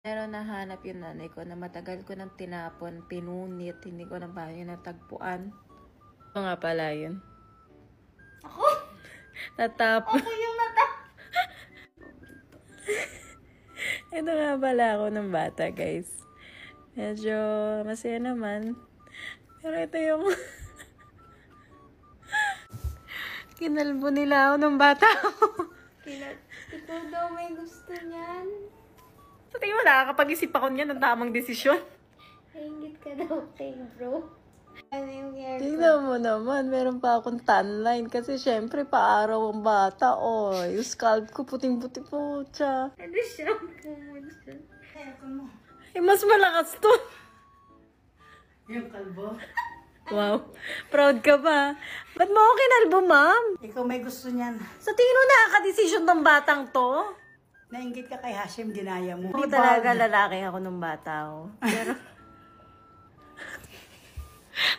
Pero nahanap yung nanay ko na matagal ko nang tinapon, pinunit, hindi ko na ba yun natagpuan. Ano nga pala yun? Ako? Natapon. Ako yung nata... Ito nga pala ako ng bata, guys. Medyo masaya naman. Pero ito yung... Kinalbo nila ako ng bata ako. Ikaw daw may gusto niyan. Sa tingin mo, nakakapag-isip ako niyan ng tamang desisyon. Naingit ka daw kay bro. Ano yung hair ko? Tingnan mo naman, meron pa akong tan line. Kasi syempre, paaraw ang bata. Oh, yung scalp ko puting-puti po. Tsa. Ano shampoo mo dyan? Hair ko mo. Eh, mas malakas to. Yung kalbo. Wow. Proud ka ba? Ba't mo ako kinalbo, ma'am? Ikaw may gusto niyan. Sa tingin mo, nakakadesisyon ng batang to? Nainggit ka kay Hashim, ginaya mo. Ako talaga lalaki ako nung bata ako. Pero...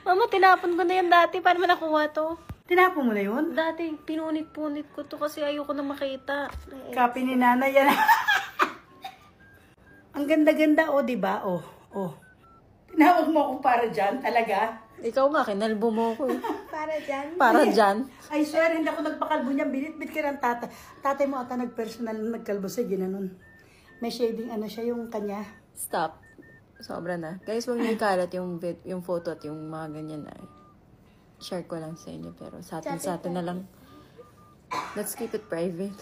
Mama, tinapon ko na yan dati. Paano mo nakuha to? Tinapo mo na yun? Dati, pinunit-punit ko to kasi ayoko na makita. Kapi ni nanay yan. Ang ganda-ganda, oh, di ba? Oh, oh. Tinawag mo ako para dyan, talaga. Ikaw nga, kinalbo mo ko. Para dyan? Para dyan. I swear, hindi ako nagpakalbo niya. Binit-bit ka ng tatay. Tatay mo ata nag-personal na nagkalbo sa ginanon. May shading ano siya, yung kanya. Stop. Sobra na. Guys, huwag niyo ikalat yung photo at yung mga ganyan na. Share ko lang sa inyo. Pero sa atin na lang. Let's keep it private.